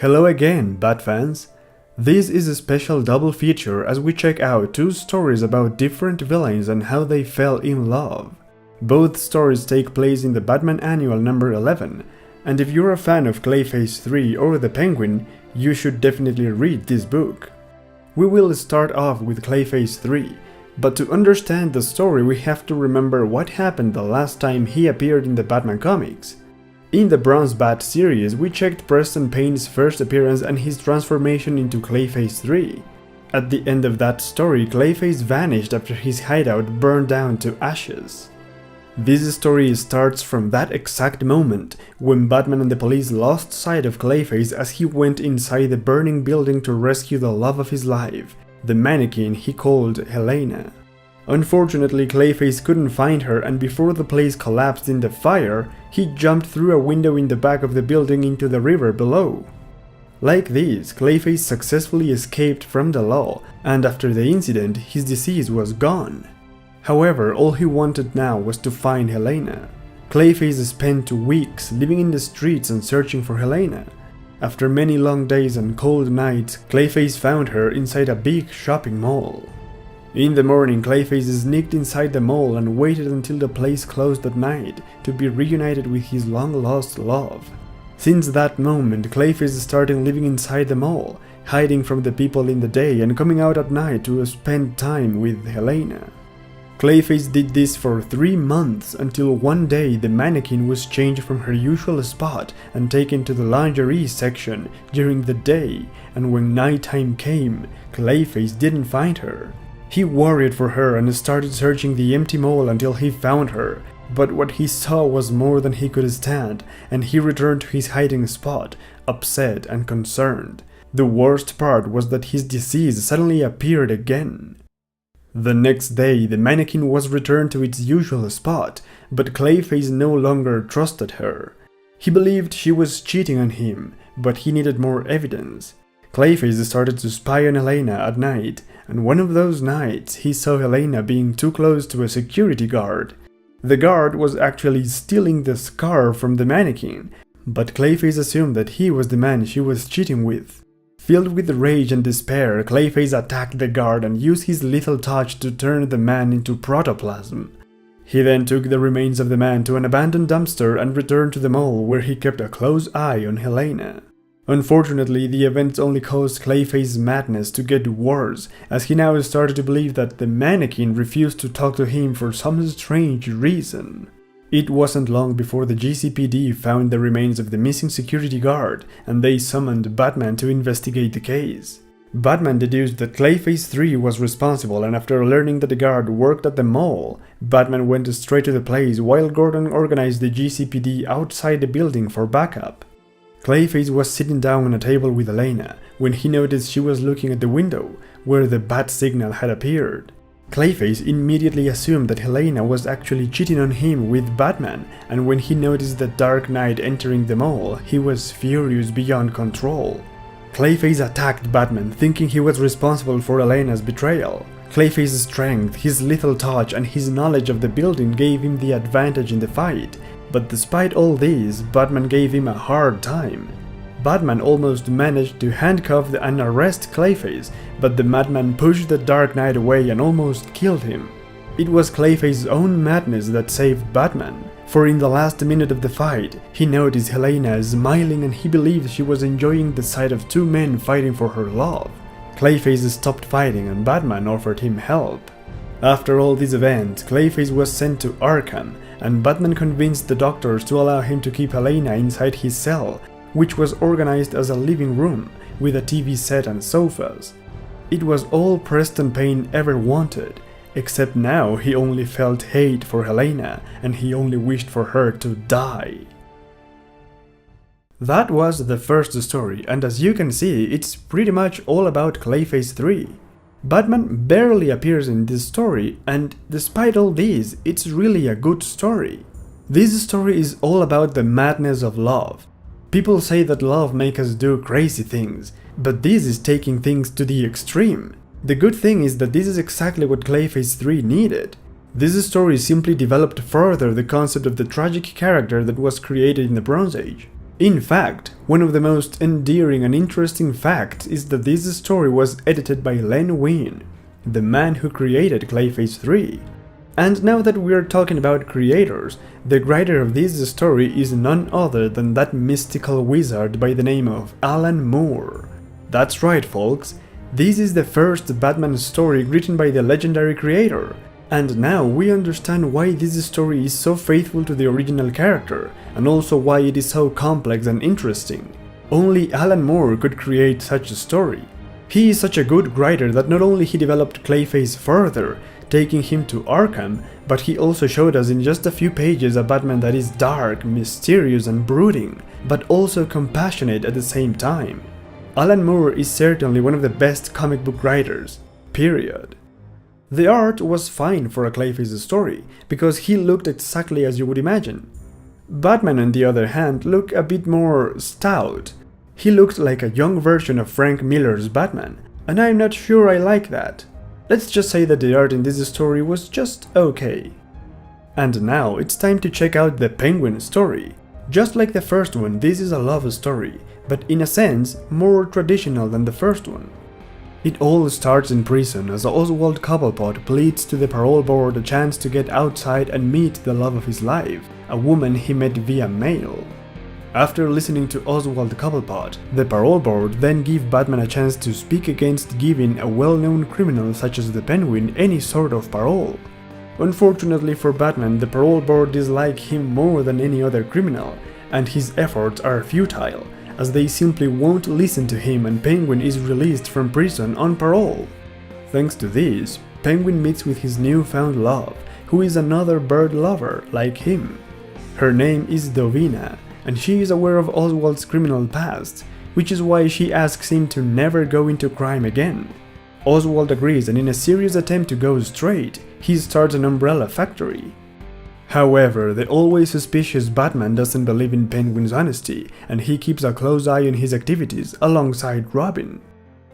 Hello again, Bat fans! This is a special double feature as we check out two stories about different villains and how they fell in love. Both stories take place in the Batman Annual number 11, and if you're a fan of Clayface 3 or the Penguin, you should definitely read this book. We will start off with Clayface 3, but to understand the story we have to remember what happened the last time he appeared in the Batman comics. In the Bronze Bat series, we checked Preston Payne's first appearance and his transformation into Clayface 3. At the end of that story, Clayface vanished after his hideout burned down to ashes. This story starts from that exact moment, when Batman and the police lost sight of Clayface as he went inside the burning building to rescue the love of his life, the mannequin he called Helena. Unfortunately, Clayface couldn't find her, and before the place collapsed in the fire, he jumped through a window in the back of the building into the river below. Like this, Clayface successfully escaped from the law, and after the incident, his disease was gone. However, all he wanted now was to find Helena. Clayface spent weeks living in the streets and searching for Helena. After many long days and cold nights, Clayface found her inside a big shopping mall. In the morning, Clayface sneaked inside the mall and waited until the place closed at night to be reunited with his long-lost love. Since that moment, Clayface started living inside the mall, hiding from the people in the day and coming out at night to spend time with Helena. Clayface did this for 3 months until one day the mannequin was changed from her usual spot and taken to the lingerie section during the day, and when nighttime came, Clayface didn't find her. He worried for her and started searching the empty mall until he found her, but what he saw was more than he could stand, and he returned to his hiding spot, upset and concerned. The worst part was that his disease suddenly appeared again. The next day, the mannequin was returned to its usual spot, but Clayface no longer trusted her. He believed she was cheating on him, but he needed more evidence. Clayface started to spy on Helena at night, and one of those nights he saw Helena being too close to a security guard. The guard was actually stealing the scarf from the mannequin, but Clayface assumed that he was the man she was cheating with. Filled with rage and despair, Clayface attacked the guard and used his lethal touch to turn the man into protoplasm. He then took the remains of the man to an abandoned dumpster and returned to the mall where he kept a close eye on Helena. Unfortunately, the events only caused Clayface's madness to get worse, as he now started to believe that the mannequin refused to talk to him for some strange reason. It wasn't long before the GCPD found the remains of the missing security guard, and they summoned Batman to investigate the case. Batman deduced that Clayface 3 was responsible, and after learning that the guard worked at the mall, Batman went straight to the place while Gordon organized the GCPD outside the building for backup. Clayface was sitting down on a table with Helena when he noticed she was looking at the window where the bat signal had appeared. Clayface immediately assumed that Helena was actually cheating on him with Batman, and when he noticed the Dark Knight entering the mall, he was furious beyond control. Clayface attacked Batman, thinking he was responsible for Helena's betrayal. Clayface's strength, his lethal touch, and his knowledge of the building gave him the advantage in the fight. But despite all this, Batman gave him a hard time. Batman almost managed to handcuff and arrest Clayface, but the madman pushed the Dark Knight away and almost killed him. It was Clayface's own madness that saved Batman, for in the last minute of the fight, he noticed Helena smiling and he believed she was enjoying the sight of two men fighting for her love. Clayface stopped fighting and Batman offered him help. After all these events, Clayface was sent to Arkham, and Batman convinced the doctors to allow him to keep Helena inside his cell, which was organized as a living room with a TV set and sofas. It was all Preston Payne ever wanted, except now he only felt hate for Helena and he only wished for her to die. That was the first story, and as you can see, it's pretty much all about Clayface 3. Batman barely appears in this story, and despite all this, it's really a good story. This story is all about the madness of love. People say that love makes us do crazy things, but this is taking things to the extreme. The good thing is that this is exactly what Clayface 3 needed. This story simply developed further the concept of the tragic character that was created in the Bronze Age. In fact, one of the most endearing and interesting facts is that this story was edited by Len Wein, the man who created Clayface 3. And now that we are talking about creators, the writer of this story is none other than that mystical wizard by the name of Alan Moore. That's right, folks, this is the first Batman story written by the legendary creator, and now we understand why this story is so faithful to the original character, and also why it is so complex and interesting. Only Alan Moore could create such a story. He is such a good writer that not only he developed Clayface further, taking him to Arkham, but he also showed us in just a few pages a Batman that is dark, mysterious and brooding, but also compassionate at the same time. Alan Moore is certainly one of the best comic book writers, period. The art was fine for a Clayface story, because he looked exactly as you would imagine. Batman, on the other hand, looked a bit more stout. He looked like a young version of Frank Miller's Batman, and I'm not sure I like that. Let's just say that the art in this story was just okay. And now it's time to check out the Penguin story. Just like the first one, this is a love story, but in a sense more traditional than the first one. It all starts in prison as Oswald Cobblepot pleads to the parole board a chance to get outside and meet the love of his life, a woman he met via mail. After listening to Oswald Cobblepot, the parole board then give Batman a chance to speak against giving a well-known criminal such as the Penguin any sort of parole. Unfortunately for Batman, the parole board dislike him more than any other criminal, and his efforts are futile, as they simply won't listen to him and Penguin is released from prison on parole. Thanks to this, Penguin meets with his newfound love, who is another bird lover like him. Her name is Dovina, and she is aware of Oswald's criminal past, which is why she asks him to never go into crime again. Oswald agrees, and in a serious attempt to go straight, he starts an umbrella factory. However, the always suspicious Batman doesn't believe in Penguin's honesty, and he keeps a close eye on his activities alongside Robin.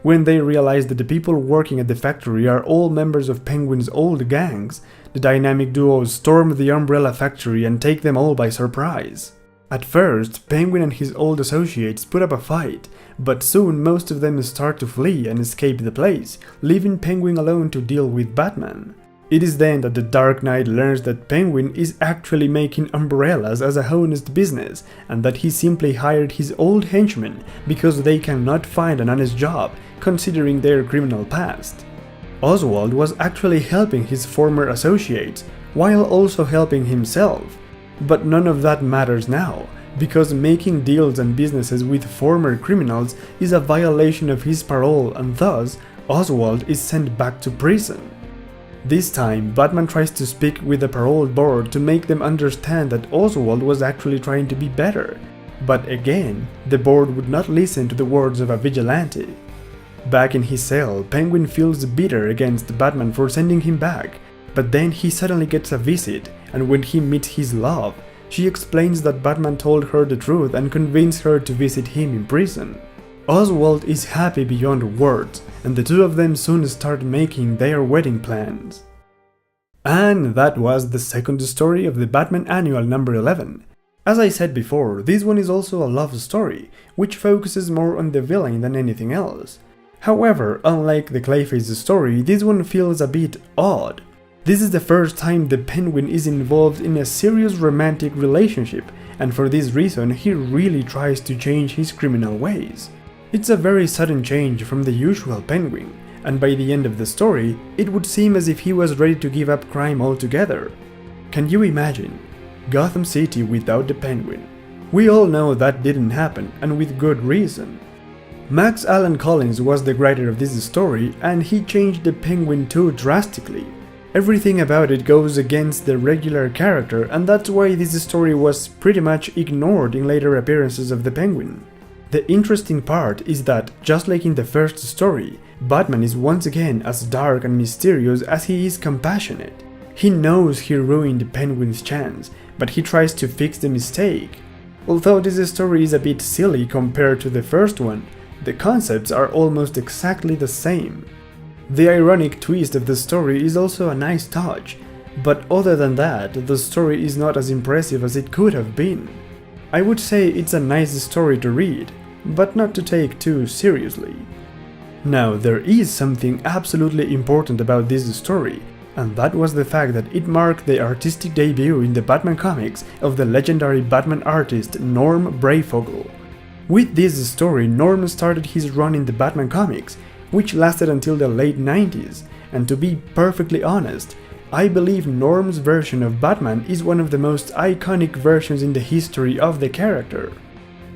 When they realize that the people working at the factory are all members of Penguin's old gangs, the dynamic duo storm the umbrella factory and take them all by surprise. At first, Penguin and his old associates put up a fight, but soon most of them start to flee and escape the place, leaving Penguin alone to deal with Batman. It is then that the Dark Knight learns that Penguin is actually making umbrellas as a honest business, and that he simply hired his old henchmen because they cannot find an honest job, considering their criminal past. Oswald was actually helping his former associates, while also helping himself. But none of that matters now, because making deals and businesses with former criminals is a violation of his parole, and thus Oswald is sent back to prison. This time, Batman tries to speak with the parole board to make them understand that Oswald was actually trying to be better, but again, the board would not listen to the words of a vigilante. Back in his cell, Penguin feels bitter against Batman for sending him back, but then he suddenly gets a visit, and when he meets his love, she explains that Batman told her the truth and convinced her to visit him in prison. Oswald is happy beyond words, and the two of them soon start making their wedding plans. And that was the second story of the Batman Annual number 11. As I said before, this one is also a love story, which focuses more on the villain than anything else. However, unlike the Clayface story, this one feels a bit odd. This is the first time the Penguin is involved in a serious romantic relationship, and for this reason he really tries to change his criminal ways. It's a very sudden change from the usual Penguin, and by the end of the story, it would seem as if he was ready to give up crime altogether. Can you imagine? Gotham City without the Penguin. We all know that didn't happen, and with good reason. Max Allan Collins was the writer of this story, and he changed the Penguin too drastically. Everything about it goes against the regular character, and that's why this story was pretty much ignored in later appearances of the Penguin. The interesting part is that, just like in the first story, Batman is once again as dark and mysterious as he is compassionate. He knows he ruined Penguin's chance, but he tries to fix the mistake. Although this story is a bit silly compared to the first one, the concepts are almost exactly the same. The ironic twist of the story is also a nice touch, but other than that, the story is not as impressive as it could have been. I would say it's a nice story to read, but not to take too seriously. Now, there is something absolutely important about this story, and that was the fact that it marked the artistic debut in the Batman comics of the legendary Batman artist Norm Breyfogle. With this story, Norm started his run in the Batman comics, which lasted until the late 90s, and to be perfectly honest, I believe Norm's version of Batman is one of the most iconic versions in the history of the character.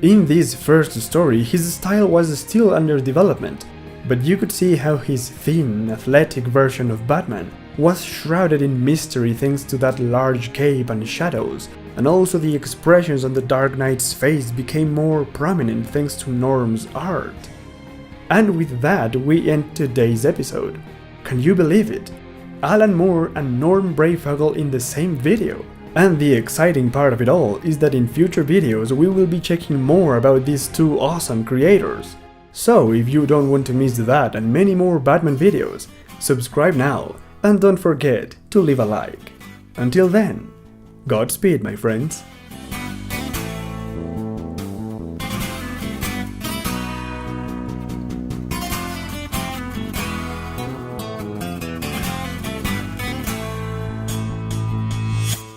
In this first story, his style was still under development, but you could see how his thin, athletic version of Batman was shrouded in mystery thanks to that large cape and shadows, and also the expressions on the Dark Knight's face became more prominent thanks to Norm's art. And with that, we end today's episode. Can you believe it? Alan Moore and Norm Breyfogle in the same video. And the exciting part of it all is that in future videos we will be checking more about these two awesome creators. So if you don't want to miss that and many more Batman videos, subscribe now and don't forget to leave a like. Until then, Godspeed, my friends.